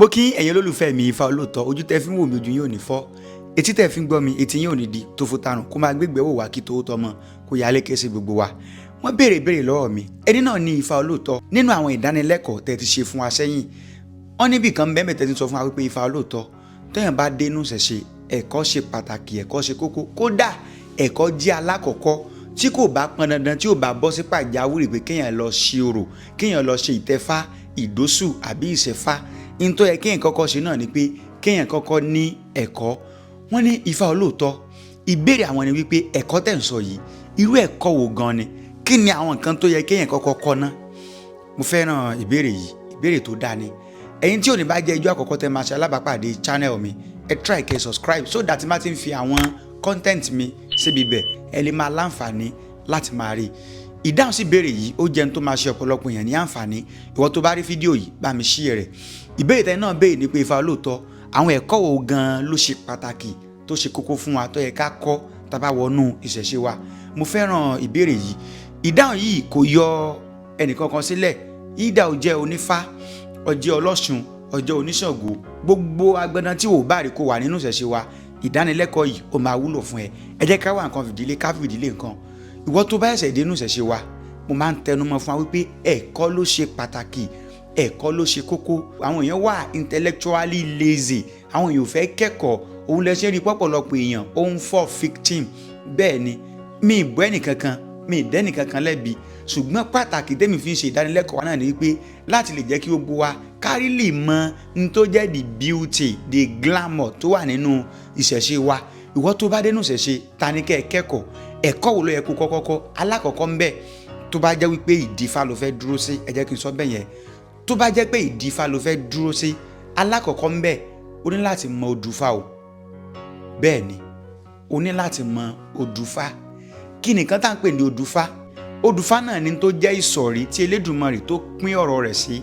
mo kí ẹ̀yin olólùfẹ́ mi Ifá Olóòtọ́, ojú tẹ́ fi ń wò mí ojú yín ò ní fọ́, etí tẹ́ fi ń gbọ́ mi etí yín ò ní di, tó fò tarùn kó máa gbégbé wò wá kí tó tọmọ kó yá lékè sí gbogbo wa. Wọ́n béèrè ìbéèrè lọ́wọ́ mi, ẹni náà ní Ifá Olóòtọ́ nínú àwọn ìdánilẹ́kọ̀ọ́ tẹ́ ti ṣe fún wa sẹ́yìn. Wọ́n níbì kan bẹ́ẹ̀ tẹ́ ti sọ fún wa wípé Ifá Olóòtọ́ téèyàn bá dé inú ìṣẹ̀ṣe ẹ̀kọ́ ṣe pàtàkì, ẹ̀kọ́ ṣe kókó, kódà ẹ̀kọ́ jẹ́ alákọ̀ọ́kọ́ tí kò bá pọn dandan tí ò bá bọ́ sí pàjáwìrì pé kéèyàn lọ ṣe orò, kéèyàn lọ ṣe ìtẹfá, ìdósù àbí ìṣẹ̀fá. In tó yẹ kéèyàn kọ́kọ́ ṣe náà ni pé kéèyàn kọ́kọ́ ní ẹ̀kọ́. Wọ́n ní Ifá Olóòtọ́, ìbéèrè àwọn ni wípé ẹ̀kọ́ tẹ́ ń sọ yìí irú ẹ̀kọ́ wo gan ni, kí ni àwọn nǹkan tó yẹ kéèyàn kọ́kọ́ kọ́ ná? Mo fẹ́ràn ìbéèrè yìí, ìbéèrè tó dáa ni. Ẹ̀yin tí ò ní bá jẹ́ ijó àkọ́kọ́ tẹ́ máa ṣe alábàápàdé channel mi, ẹ try kẹ́ subscribe so that má ti ń fi àwọn content mi síbi bẹ̀ ẹ lè máa láǹfààní láti máa rí. Ìdáhùn sí ìbéèrè yìí ó jẹun tó máa ṣe ọ̀pọ̀lọpọ̀ èèyàn ní àǹfààní. Ìwọ tó bá rí fídíò yìí bá mi share rẹ̀. Ìbéèrè tẹ́ náà béèrè ni pé Ifá Olóòtọ́, àwọn ẹ̀kọ́ wo gan ló ṣe pàtàkì tó ṣe kókó fún wa tó yẹ ká kọ́ tá bá wọnú ìṣẹ̀ṣe wa? Mo fẹ́ràn ìbéèrè yìí. Ìdáhùn yìí kò yọ ẹnìkankan sílẹ̀. Ìdá ó jẹ́ onífá, ó jẹ́ ọlọ́ṣun, ó jẹ́ oníṣàngó, gbogbo agbẹ̀dán tí ò bá rí kó wà nínú ìṣẹ̀ṣe wa, ìdánilẹ́kọ̀ọ́ yìí ó máa wúlò fún ẹ. Ẹ jẹ́ ká wá nǹkan fìdílé, ká fìdílé nǹkan. Ìwọ tó bá ẹ̀ṣẹ̀ dé inú ìṣẹ̀ṣe wa, mo máa ń tẹnumọ́ fún wa wípé ẹ̀kọ́ ló ṣe pàtàkì, ẹ̀kọ́ ló ṣe kókó. Àwọn èèyàn wà intellectually lazy, àwọn èèyàn ò fẹ́ kẹ́kọ̀ọ́. Òun lẹ ṣe rí pọ̀pọ̀lọpọ̀ èèyàn ó ń fall victim. Bẹ́ẹ̀ ni, mi ì bọ́ ẹnìkankan, mi ì dẹ́nìkankan lẹ́bi, ṣùgbọ́n pàtàkì tẹ́mi fi ń ṣe ìdánilẹ́kọ̀ọ́ wa náà ni wípé láti lè jẹ́ kí gbogbo wa kárí lè mọ n tó jẹ́ the beauty, the glamour tó wà nínú ìṣẹ̀ṣe wa. Ìwọ tó bá dé inú ìṣẹ̀ṣe, ta ni kẹ́ ẹ kẹ́kọ̀ọ́? Ẹ̀kọ́ wo ló yẹ kó kọ́kọ́? Alákọ̀ọ́kọ́ ń bẹ, tó bá jẹ́ wípé ìdí Ifá ló fẹ́ dúró sí, ẹ jẹ́ kí n sọ bẹ́ẹ̀ yẹn. Tó bá jẹ́ pé ìdí Ifá ló fẹ́ dúró sí, alákọ̀ọ́kọ́ ń bẹ, o ní láti mọ odùfá o. Bẹ́ẹ̀ ni, o ní láti mọ odùfá. Kí ni nǹkan tá à ń pè ní odùfá? Odùfá náà ni tó jẹ́ ìsọ̀rí tí Elédùmarè tó pín ọ̀rọ̀ rẹ̀ sí.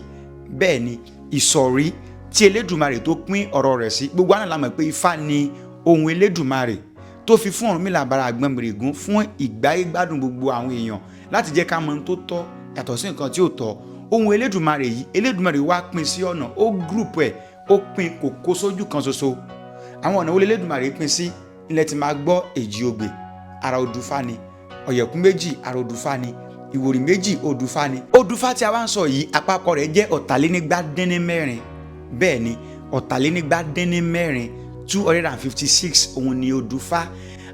Bẹ́ẹ̀ ni, ìsọ̀rí tí Elédùmarè tó pín ọ̀rọ̀ rẹ̀ sí. Gbogbo àná la mọ̀ pé Ifá ni ohun Elédùmarè tó fi fún Ọ̀rúnmìlà bàrà Àgbọnmìrègún fún ìgbáyégbádùn gbogbo àwọn èèyàn láti jẹ́ ká mọ ohun tó tọ́ yàtọ̀ sí nǹkan tí ò tọ́. Ohun Elédùmarè yìí, Elédùmarè wá pín sí ọ̀nà, ó group ẹ̀, ó pín kò kó sójú kan ṣoṣo. Àwọn ọ̀nà wo Elédùmarè pín sí? Ilẹ̀ tí máa gbọ́ Èjì Ogbè, ara odùfá ni. Ọ̀yẹ̀kún méjì, ara odùfá ni. Ìwòrì méjì, odùfá ni. Odùfá tí a wá ń sọ yìí, àpapọ̀ rẹ̀ jẹ́ 434. Bẹ́ẹ̀ ni, 434, 256 òun ni odùfá.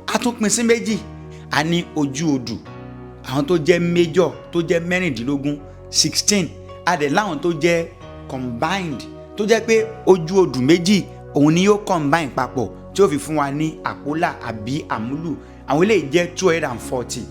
A tún pín sí méjì. A ní ojú odù, àwọn tó jẹ́ major tó jẹ́ 16. 16. A dẹ̀ láwọn tó jẹ́ combined, tó jẹ́ pé ojú odù méjì òun ni yóò combine papọ̀ tí ó fi fún wa ní àpólà àbí àmúlù. Àwọn eléyìí jẹ́ 240.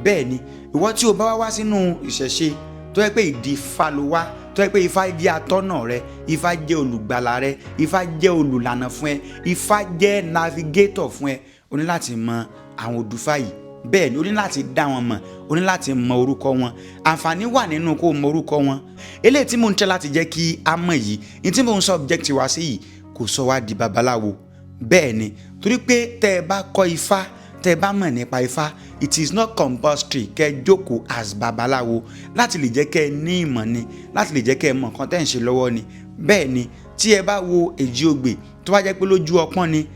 Bẹ́ẹ̀ ni, ìwọ tí o bá wá sínú ìṣẹ̀ṣe tó yẹ pé ìdí Ifá ló wá, tó yẹ pé Ifá jẹ́ atọ́nà rẹ, Ifá jẹ́ olùgbàlà rẹ, Ifá jẹ́ olùlànà fún ẹ, Ifá jẹ́ navigator fún ẹ, o ní láti mọ àwọn odùfá yìí. Bẹ́ẹ̀ ni, o ní láti dá wọn mọ̀, o ní láti mọ orúkọ wọn. Àǹfààní wà nínú kó mọ orúkọ wọn. Eléyìí tí mò ń tẹ́ láti jẹ́ kí a mọ̀ yìí, ní tí mò ń subject wa sí yìí kò sọ wá di babaláwo. Bẹ́ẹ̀ ni, torí pé tẹ́ ẹ bá kọ́ Ifá, tẹ́ ẹ bá mọ̀ nípa Ifá, it is not compulsory kẹ́ ẹ jókòó as babaláwo. Láti lè jẹ́ kẹ́ ẹ ní ìmọ̀ ni, láti lè jẹ́ kẹ́ ẹ mọ̀ nǹkan tẹ́ ń ṣe lọ́wọ́ ni. Bẹ́ẹ̀ ni, tí ẹ bá wo Èjì Ogbè tó bá jẹ́ pé lójú ọpọ́n ni,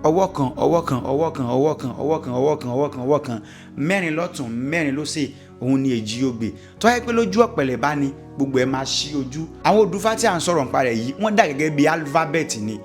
ọwọ́ kan, ọwọ́ kan, ọwọ́ kan, ọwọ́ kan, ọwọ́ kan, ọwọ́ kan, ọwọ́ kan, ọwọ́ kan, mẹ́rin lọ́tùn, mẹ́rin lósì, òun ni Èjì Ogbè. Tó bá jẹ́ pé lójú ọ̀pẹ̀lẹ̀ bá ní, gbogbo ẹ̀ máa ṣí ojú. Àwọn odùfá tí à ń sọ̀rọ̀ nípa rẹ̀ yìí, wọ́n dà gẹ́gẹ́ bí alphabet ni.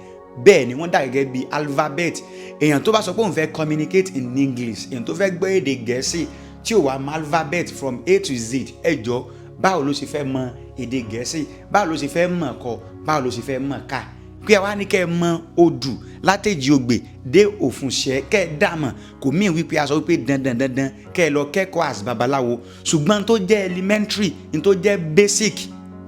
Bẹ́ẹ̀ ni, wọ́n dà gẹ́gẹ́ bí alphabet. Èèyàn tó bá sọ pé òun fẹ́ communicate in English, èèyàn tó fẹ́ gbọ́ èdè Gẹ̀ẹ́sì tí ò wá mọ alphabet from A to Z, ẹ jọ̀ọ́ báwo ló ṣe fẹ́ mọ èdè Gẹ̀ẹ́sì? Báwo ló ṣe fẹ́ mọ̀ kọ? Báwo ló ṣe fẹ́ mọ̀ ká? Pé àwa ní kẹ́ ẹ mọ odù látèjì Ogbè dé Òfúnṣẹ́, kẹ́ ẹ dàmọ̀ kò mí wípé a sọ wípé dandan kẹ́ ẹ lọ kẹ́kọ̀ọ́ as babaláwo. Ṣùgbọ́n tó jẹ́ elementary, ní tó jẹ́ basic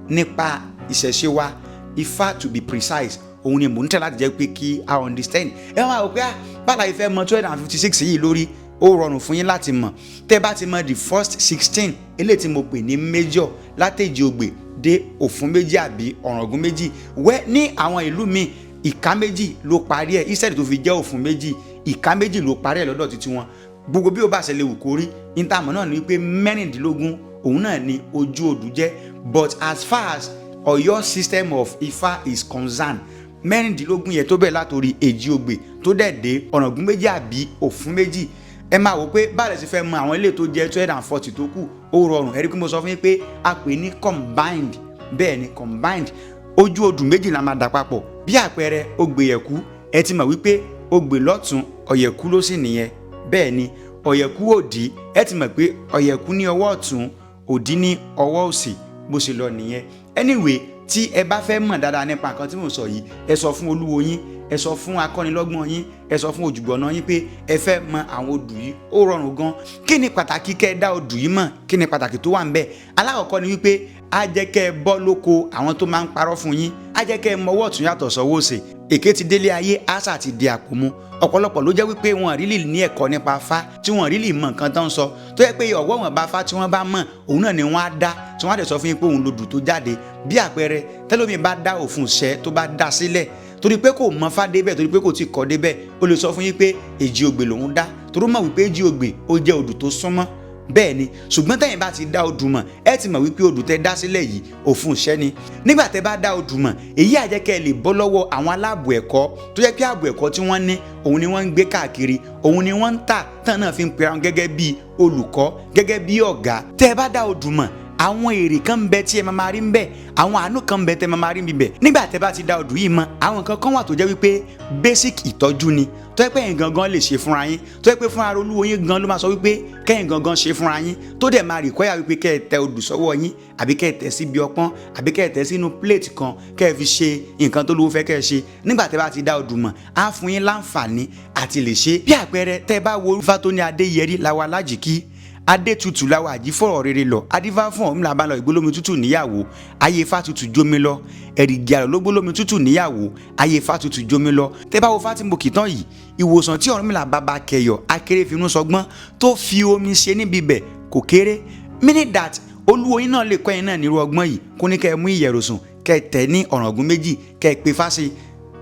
nípa ìṣẹ̀ṣe wa, Ifá to be precise, òun ni mò ń tẹ̀ láti jẹ́ pé kí a understand. Ẹ máa wò pé bàlá ìfẹ́ mọ 256 yìí lórí, ó rọrùn fún yín láti mọ̀. Tẹ́ bá ti mọ the first 16, eléyìí tí mo pè ní major látèjì Ogbè dé Òfún méjì àbí Ọ̀ràngún méjì, wẹ́ ní àwọn ìlú míì ìka méjì ló parí ẹ̀, instead tó fi jẹ́ Òfún méjì, ìka méjì ló parí ẹ̀ lọ́dọ̀ títí wọn. Gbogbo bí ó bá ṣe lè wù kó rí, ìtààmú náà ni wípé 16 òun náà ni ojú odù jẹ́. But as far as Ọ̀yọ́ system of Ifá is concerned mẹ́rìndínlógún yẹn tó bẹ̀rẹ̀ látòrí èjì ogbè tó dẹ̀ dé ọ̀ràngún méjì àbí òfún méjì. Ẹ máa wò pé báyìí ṣe fẹ́ mọ àwọn ilé tó jẹ́ 240 tó kù ó rọrùn. Ẹ rí i pé mo sọ fún yín pé a pè ní combined, bẹ́ẹ̀ ni combined, ojú odù méjì la máa dà papọ̀. Bí àpẹẹrẹ Ògbèyẹ̀kú, ẹ ti mọ̀ wípé Ògbè lọ́tún Ọ̀yẹ̀kú ló sì nìyẹn. Bẹ́ẹ̀ ni Ọ̀yẹ̀kú òdì, ẹ ti mọ̀ pé Ọ̀yẹ̀kú ní ọwọ́ ọ̀tún òdì ní ọwọ́ òsì, bó ṣe lọ nìyẹn. Anyway, tí ẹ bá fẹ́ mọ̀ dáadáa nípa nǹkan tí mo sọ yìí, ẹ sọ fún olúwo yín, ẹ sọ fún akọ́nilọ́gbọ́n yín, ẹ sọ fún òjùgbọ́nà yín pé ẹ fẹ́ mọ àwọn odù yìí, ó rọrùn gan. Kí ni pàtàkì kẹ́ ẹ dá odù yìí mọ̀? Kí ni pàtàkì tó wà ńbẹ̀? Alákọ̀ọ́kọ́ ni wípé á jẹ́ kẹ́ ẹ bọ́ lóko àwọn tó máa ń parọ́ fún yín, á jẹ́ kẹ́ ẹ mọ ọwọ́ ọ̀tún yàtọ̀ sọ́wọ́ òsì. Èké ti délé ayé, àṣà ti di àpòmù. Ọ̀pọ̀lọpọ̀ ló jẹ́ wípé wọn rílì ní ẹ̀kọ́ nípa Ifá, tí wọn rílì mọ nǹkan tó ń sọ, tó yẹ pé ọ̀wọ́ wọn bá Ifá tí wọ́n bá mọ̀ òun náà ni wọ́n á dá, tí wọ́n á dẹ̀ sọ fún yín pé òun lodù tó jáde. Bí àpẹẹrẹ tẹ́lómi bá dá òfun ṣẹ́ tó bá dá sílẹ̀ torí pé kò mọ Ifá débẹ̀, torí pé kò tí kọ́ débẹ̀, ó lè sọ fún yín pé èjì ogbè lòun dá, torí ó mọ̀ wípé èjì ogbè ó jẹ́ odù tó súnmọ́. Bẹ́ẹ̀ ni, ṣùgbọ́n tẹ́yìn bá ti dá odù mọ̀, ẹ ti mọ̀ wípé odù tẹ́ dá sílẹ̀ yìí òfun ṣẹ́ ni. Nígbà tẹ́ bá dá odù mọ̀, èyí á jẹ́ kẹ́ ẹ lè bọ́ lọ́wọ́ àwọn aláàbò ẹ̀kọ́ tó jẹ́ pé ààbò ẹ̀kọ́ tí wọ́n ní òun ni wọ́n ń gbé káàkiri, òun ni wọ́n ń tà tán náà fi ń pera wọn gẹ́gẹ́ bí olùkọ́, gẹ́gẹ́ bí ọ̀gá. Tẹ́ ẹ bá dá odù mọ̀, àwọn èrè kan ń bẹ tí ẹ máa rí ń bẹ, àwọn àánú kan ń bẹ tẹ́ ẹ máa rí ń bẹ. Nígbà tẹ́ bá ti dá odù yìí mọ̀, àwọn nǹkan kan wà tó jẹ́ wípé basic ìtọ́jú ni, tó yẹ pé ẹ̀yin gangan lè ṣe fúnra yín, tó yẹ pé fúnra olúwo yín gan ló máa sọ wípé kẹ́yin gangan ṣe fúnra yín, tó dẹ̀ máa require wípé kẹ́ ẹ tẹ odù sọ́wọ́ yín, àbí kẹ́ ẹ tẹ síbi ọpọ́n, àbí kẹ́ ẹ tẹ sínú plate kan, kẹ́ ẹ fi ṣe nǹkan tó lówó fẹ́ kẹ́ ẹ ṣe. Nígbà tẹ́ bá ti dá odù mọ̀, á fún yín láǹfààní àti lè ṣe. Bí àpẹẹrẹ tẹ́ bá wo Ifá tó ní Adéyẹrí láwa Lájìkí, Adétutù láwa àjífọ̀rọ̀ rere lọ, adífá fún ọ̀hún làbá lọ ìgbólómi tútù níyàwó, ayé Ifá tutù jómi lọ, ẹ̀rìgì àrò ló gbólómi tútù níyàwó, ayé Ifá tutù jómi lọ. Tẹ́ bá wo Ifá tí mo kì tán yìí, ìwòsàn tí Ọ̀rúnmìlà bàbá kẹyọ̀ akéré finú sọgbọ́n tó fi omi ṣe níbi bẹ̀ kò kéré. Meaning that olúwo yín náà lè kọ́ yín náà nírú ọgbọ́n yìí, kó ní kẹ́ ẹ mú ìyẹ̀rọ̀sùn kẹ́ ẹ tẹ̀ ní ọ̀ràngún méjì kẹ́ ẹ pe Ifá sí.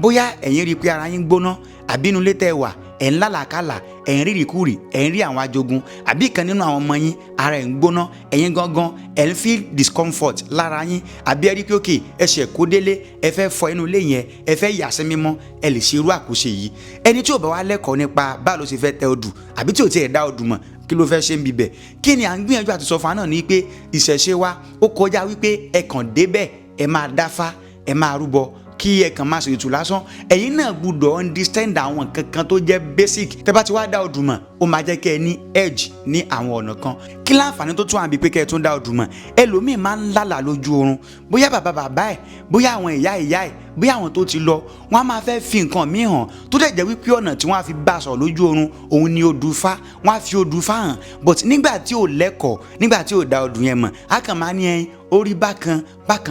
Bóyá ẹ̀yin rí i pé ara yín gbóná, àbí inú ilé tẹ́ wà ẹ̀ ń lálàkàlà, ẹ̀ ń rírì kúrì, ẹ̀ ń rí àwọn ajogun, àbí kan nínú àwọn ọmọ yín ara ẹ̀ ń gbóná, ẹ̀yin gangan ẹ̀ ń feel discomfort lára yín, àbí ẹ rí pé òkè ẹsẹ̀ kó délé ẹ fẹ́ fọ inú ilé yẹn, ẹ fẹ́ yà sí mímọ́, ẹ lè ṣe irú àkóṣe yìí. Ẹni tí ò bá wá lẹ́kọ̀ọ́ nípa báwo ló ṣe fẹ́ tẹ odù, àbí tí ò tiẹ̀ dá odù mọ̀, kí ló fẹ́ ṣe ń bibẹ̀? Kí ni à ń gbìyànjú àti sọ fún wa náà ni pé ìṣẹ̀ṣe wa ó kọjá wípé ẹ kàn débẹ̀ ẹ máa dáfá ẹ máa rúbọ kí ẹ kàn máa ṣètùtù lásán. Ẹ̀yin náà gbọ́dọ̀ understand àwọn kankan tó jẹ́ basic. Tẹ́ bá ti wá dá odù mọ̀, ó máa jẹ́ kẹ́ ẹ ní edge ní àwọn ọ̀nà kan. Kí láǹfààní tó tún àbí pé kẹ́ ẹ tún dá odù mọ̀? Ẹlòmíì máa ń lálàá lójú oorun, bóyá bàbá ẹ̀, bóyá àwọn ìyá ẹ̀, bóyá àwọn tó ti lọ, wọ́n á máa fẹ́ fi nǹkan míì hàn tó dẹ̀ jẹ́ wípé ọ̀nà tí wọ́n á fi bá a sọ̀rọ̀ lójú oorun òun ni odù Ifá, wọ́n á fi odù Ifá hàn. But nígbà tí ò lẹ́kọ̀ọ́, nígbà tí ò dá odù yẹn mọ̀, á kàn máa ní ẹyin orí bákan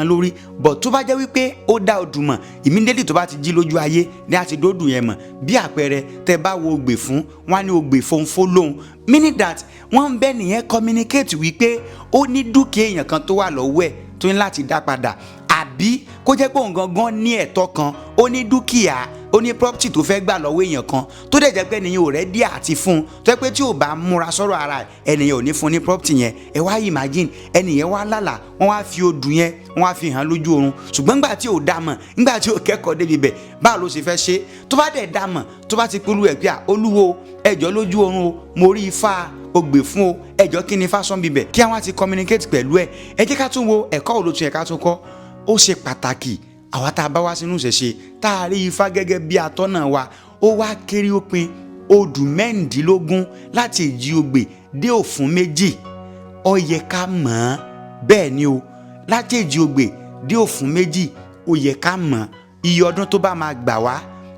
lórí. But tó bá jẹ́ wípé ó dá odù mọ̀, immediately tó bá ti jí lójú ayé ní àti dódù yẹn mọ̀. Bí àpẹẹrẹ tẹ́ bá wo Ògbè fún, wọ́n á ní Ògbè fòǹfò lóhùn, meaning that wọ́n ń bẹ́ nìyẹn communicate wípé ó ní dúkìá èèyàn kan tó wà lọ́wọ́ ẹ̀ tó ní láti dá padà, àbí kó jẹ́ pé òun gangan ní ẹ̀tọ́ kan, ó ní dúkìá, ó ní property tó fẹ́ gbà lọ́wọ́ èèyàn kan tó dẹ̀ jẹ́ pé ènìyàn ò ready àti fún, tó jẹ́ pé tí ò bá múra sọ̀rọ̀ ara ènìyàn ò ní fún ní property yẹn. Ẹ wá imagine ènìyàn wá lálà, wọ́n wá fi odù yẹn wọ́n wá fi hàn lójú oorun, ṣùgbọ́n nígbà tí ò dá mọ̀, nígbà tí ò kẹ́kọ̀ọ́ débi bẹ̀, báwo ló ṣe fẹ́ ṣe? Tó bá dẹ̀ dá mọ̀, tó bá ti polú ẹ̀ pé olúwo ẹjọ́ lójú oorun o, mo rí Ifá Ògbè fún o, ẹjọ́ kí ni Ifá sọ́n bíbẹ̀, kí àwọn ti communicate pẹ̀lú ẹ̀. Ẹ jẹ́ ká tún wo ẹ̀kọ́ olótú ẹ̀ ká tún kọ́. Ó ṣe pàtàkì àwa tá a bá wá sínú ìṣẹ̀ṣe tá a rí Ifá gẹ́gẹ́ bí atọ́nà wa, ó wá kéré ó pin odù mẹ́rìndínlógún láti èjì ogbè dé òfún méjì. Ó yẹ ká mọ̀ ọ́n, bẹ́ẹ̀ ni o, láti èjì ogbè dé òfún méjì ó yẹ ká mọ̀ iye ọdún tó bá máa gbà wá,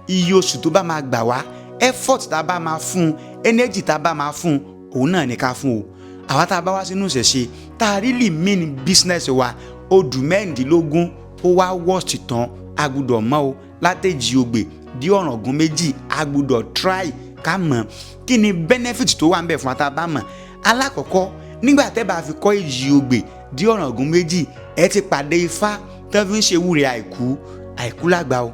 iye oṣù tó bá máa gbà wá, effort tá a bá máa fún, energy tá a bá máa fún, òun náà ní ká fún o. Àwa tá a bá wá sínú ìṣẹ̀ṣe tá a really mean business wa, odù mẹ́rìndínlógún ó wá worst tán, a gbọ́dọ̀ mọ̀ o, látèjì ogbè dí ọ̀ràngún méjì, a gbọ́dọ̀ try ká mọ̀ kí ni benefit tó wà ń bẹ̀ fún ata bá mọ̀. Alákọ̀ọ́kọ́, nígbà tẹ́ bá fi kọ́ èjì ogbè dí ọ̀ràngún méjì, ẹ ti pàdé Ifá tó fi ń ṣe wúre àìkú lágbà o.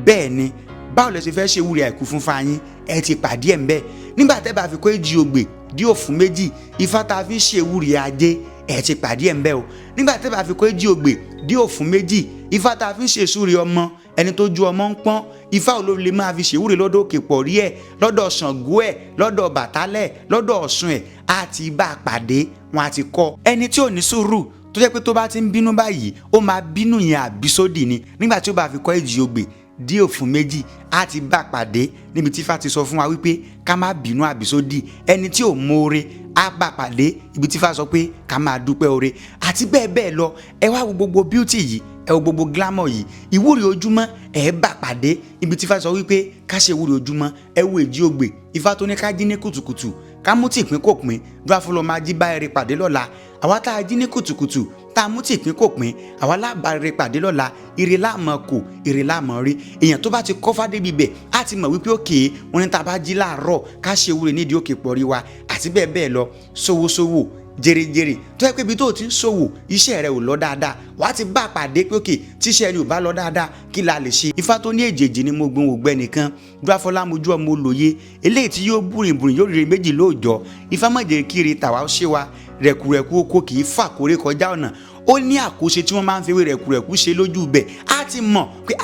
Bẹ́ẹ̀ ni, báwo lẹ ṣe fẹ́ ṣe wúre àìkú fún fáyín, ẹ ti pàdé ẹ̀ ń bẹ̀. Nígbà tẹ́ bá fi kọ́ èjì ogbè dí òfún méjì, Ifá tá fi ń ṣe wúre ajé, ẹ ti pàdé ẹ̀ ń bẹ́ o. nígbà tẹ́ bá fi kọ́ èjì ògbè dé òfun méjì, ifá tá a fi ń ṣe ìsúre ọmọ ẹni tó ju ọmọ ń pọ́n, ifá ò ló lè máa fi ṣèwúre lọ́dọ̀ òkè pọ̀rí ẹ̀, lọ́dọ̀ Ṣàngó ẹ̀, lọ́dọ̀ Bàtálẹ̀, lọ́dọ̀ Ọ̀ṣun ẹ̀, á ti bá a pàdé, wọn á ti kọ́. ẹni tí ò ní sùúrù tó jẹ́ pé tó bá ti ń bínú báyìí ó máa bínú yẹn àbísódì ni. nígbà tí ó bá fi kọ́ èjì ògbè dí òfun méjì, á ti bá a pàdé níbi tí ifá ti sọ fún wa wípé ká má bínú àbísódì. ẹni tí ò mọ̀ọ́re á bá a pàdé ibi tí ifá sọ pé ká máa dúpẹ́ oore, àti bẹ́ẹ̀ bẹ́ẹ̀ lọ. ẹ wá wo gbogbo beauty yìí, ẹ wo gbogbo glamour yìí, ìwúre ojúmọ́ ẹ bá pàdé ibi tí ifá sọ wípé ká ṣe ìwúre ojúmọ́. ẹ wo èjì ògbè, ifá tó ní ká jí ní kùtùkùtù ká mú tí ìpín kò pín, dúrà fún lọ máa jí bá ẹrẹ pàdé lọ́la. àwa tá a jí ní kùtùkùtù tá a mú tí ìpín kò pín, àwa lábàá ẹrẹ pàdé lọ́la, ire láàmọ̀ kò, ire láàmọ̀ rí. èèyàn tó bá ti kọ́ fádé bíbẹ̀ á ti mọ̀ wípé òkè wọn ní tá a bá jí láàárọ̀ ká ṣe ìwúre nídìí òkè pọ̀rí wa, àti bẹ́ẹ̀ bẹ́ẹ̀ lọ. ṣòwòṣòwò jèrèjèrè tó yẹ pé ibi tó ti ń ṣòwò iṣẹ́ rẹ ò lọ dáadáa, wàá ti bá a pàdé pé òkè tíṣẹ́ rẹ ò bá lọ dáadáa kí la lè ṣe. ifá tó ní èjèèjì ni mo gbọ́n ògbẹ́ nìkan, dúráfọlá mojú ọmọ olóye, eléyìí tí yóò búrìnbùrìn yóò rere méjì lóòjọ́. ifá má jẹ́ kiri tàwa ṣe wa, rẹ̀kùrẹ̀kù oko kì í fà kórè kọjá ọ̀nà. ó ní àkóṣe tí wọ́n máa ń fi rẹ̀kùrẹ̀kù ṣe lójú ibẹ̀, á ti mọ̀ pé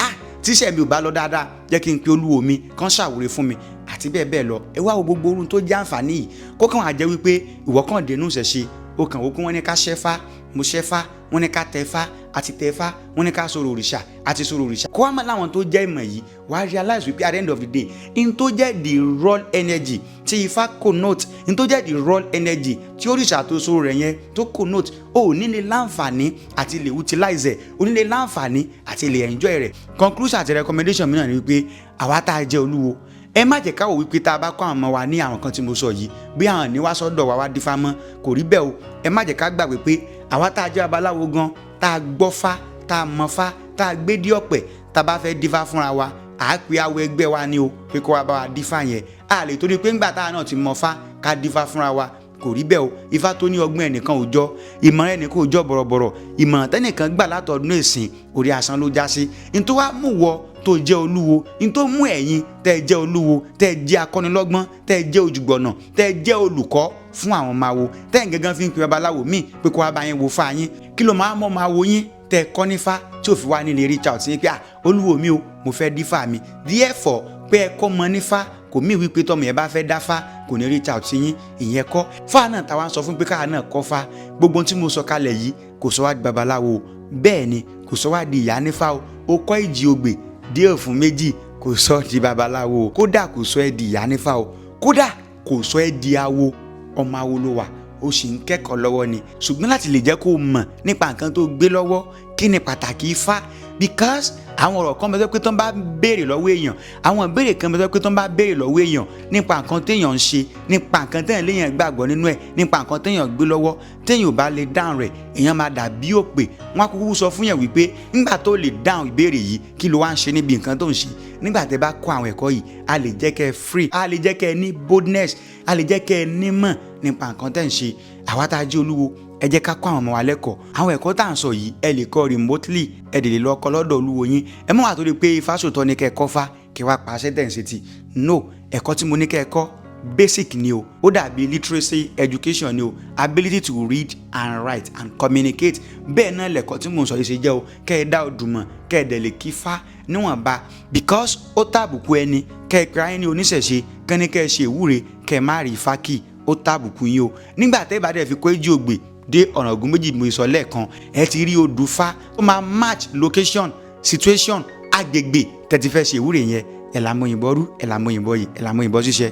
tíṣẹ́ mi ò bá lọ dáadáa jẹ́ kí n pe olúwo mi kán ṣàwúre fún mi, àti bẹ́ẹ̀ bẹ́ẹ̀ lọ. ẹ wá wo gbogbo orun tó jẹ́ àǹfààní yìí, kó kàn wá jẹ́ wípé ìwọ kàn dénú ṣẹ̀ṣe, ó kàn wó pé wọ́n ní ká ṣẹ́fá, mo ṣẹ́fá, wọ́n ní ká tẹ̀fá, àti tẹ̀fá, wọ́n ní ká sọ̀rọ̀ òrìṣà, àti sọ̀rọ̀ òrìṣà. kó wá mọ̀ láwọn tó jẹ́ ìmọ̀ yìí, wàá realize wípé at the end of the day in tó jẹ́ the raw energy tí ifá connote, in tó jẹ́ the raw energy tí òrìṣà tó sọ̀rọ̀ rẹ̀ yẹn tó connote, ó ní lè láǹfààní àti lè utilize ẹ̀, ó ní lè láǹfààní àti lè enjoy rẹ̀. conclusion àti recommendation mi náà ni wípé àwa tá a jẹ́ olúwo, ẹ má jẹ́ ká wò wípé tá a bá kọ́ àwọn ọmọ wa ní àwọn kan tí mo sọ yìí bí àwọn ní wá sọ́dọ̀ wa wá dífá mọ́, kò rí bẹ́ẹ̀ o. ẹ má jẹ́ ká gbàgbé pé àwa tá a jẹ́ babaláwo gan, tá a gbọ́ fá, tá a mọ fá, tá a gbé dí ọ̀pẹ̀, tá a bá fẹ́ dífá fúnra wa, à á pe awo ẹgbẹ́ wa ni o pé kó wa bá wa dífá yẹn. a lè torí pé ńgbà táwa náà ti mọ fá ká dífá fúnra wa, kò rí bẹ́ẹ̀ o. ifá tó ní ọgbọ́n ẹnìkan ò jọ, ìmọ̀ràn ẹnìkan ò jọ bọ̀rọ̀bọ̀rọ̀, ìmọ̀ràn tẹ́nìkan gbà látọ̀dún èsìn orí asán ló já sí. n tó wá mú wọ tó jẹ́ olúwo, n tó mú ẹ̀yin tẹ́ ẹ jẹ́ olúwo, tẹ́ ẹ jẹ́ akọ́nilọ́gbọ́n, tẹ́ ẹ jẹ́ òjùgbọ̀nà, tẹ́ ẹ jẹ́ olùkọ́ fún àwọn máa wo, tẹ́ ẹ̀ gángan fi ń pe babaláwo míì pé kó wá bá yín wo fá yín. kí ló máa mọ́ máa wo yín tẹ́ ẹ kọ́ nífá tí ò fi wá nílé reach out sí pé olúwo mi o mo fẹ́ dífá mi. therefore pé ẹ kọ́ mọ nífá kò mí wípé tọmọ yẹn bá fẹ́ dáfá kò ní reach out sí yín, ìyẹn kọ́. fá náà táwa ń sọ fún pé káà náà kọ́ fá, gbogbo tí mo sọ kalẹ̀ yìí kò sọ wá di babaláwo, bẹ́ẹ̀ ni kò sọ wá di ìyá nífá o. ó kọ́ èjì ògbè dé òfun méjì kò sọ di babaláwo, kódà kò sọ ẹ́ di ìyá nífá o, kódà kò sọ ẹ́ di awo. ọmọ awo ló wà, ó sì ń kẹ́kọ̀ọ́ lọ́wọ́ ni. ṣùgbọ́n láti lè jẹ́ kó mọ̀ nípa nǹkan tó gbé lọ́wọ́, kí ni pàtàkì ifá, because àwọn ọ̀rọ̀ kan bẹ́ẹ̀ pé tó ń bá béèrè lọ́wọ́ èèyàn, àwọn ìbéèrè kan bẹ́ẹ̀ pé tó ń bá béèrè lọ́wọ́ èèyàn nípa nǹkan téèyàn ń ṣe, nípa nǹkan téèyàn léèyàn gbàgbọ́ nínú ẹ̀, nípa nǹkan téèyàn gbé lọ́wọ́, téèyàn ò bá lè dáhùn rẹ̀ èèyàn máa dàbí òpè. wọ́n á kúkú sọ fún yẹn wípé nígbà tó lè dáhùn ìbéèrè yìí kí ló wá ń ṣe níbi nǹkan tó ń ṣe. nígbà tẹ́ bá kọ́ àwọn ẹ̀kọ́ yìí, a lè jẹ́ kẹ́ ẹ free, a lè jẹ́ kẹ́ ẹ ní boldness, a lè jẹ́ kẹ́ ẹ nímọ̀ nípa nǹkan tẹ́ ń ṣe. àwa tá a jẹ́ olúwo, ẹ jẹ́ ká kọ́ àwọn ọmọ wa lẹ́kọ̀ọ́. àwọn ẹ̀kọ́ tá à ń sọ yìí ẹ lè kọ́ remotely, ẹ lè lọ kọ́ lọ́dọ̀ olúwo yín. ẹ mọ̀ wá torí pé ifá sòtọ́ ni kẹ́ ẹ kọ́ fá kẹ́ wá pa sẹ́tẹ̀ǹsì tì. no, ẹ̀kọ́ tí mo ní kẹ́ ẹ kọ́ basic ni o, ó dàbí literacy education ni o, ability to read and write and communicate. bẹ́ẹ̀ náà lẹ̀kọ́ tí mo sọ yìí ṣe jẹ́ o, kẹ́ ẹ dá odùmọ̀, kẹ́ ẹ dẹ̀ lè kí fá níwọ̀nba, because ó tàbùkù ẹni kẹ́ ẹ pera ẹni oníṣẹ̀ṣe kẹ́ni kẹ́ ẹ ṣe ìwúre kẹ́ ẹ má rí ifá kì, ó tàbùkù yín o. nígbà tẹ́ bá dẹ̀ fi kó èjì ògbè dé ọ̀nà ògùn méjì mo sọ lẹ́ẹ̀kan, ẹ ti rí odù fá ó máa match location, situation, agbègbè tẹ́ ti fẹ́ ṣe ìwúre yẹn. ẹ̀ làmọ́ òyìnbó rú, ẹ̀ làmọ́ òyìnbó yìí, ẹ̀ làmọ́ òyìnbó ṣiṣẹ́.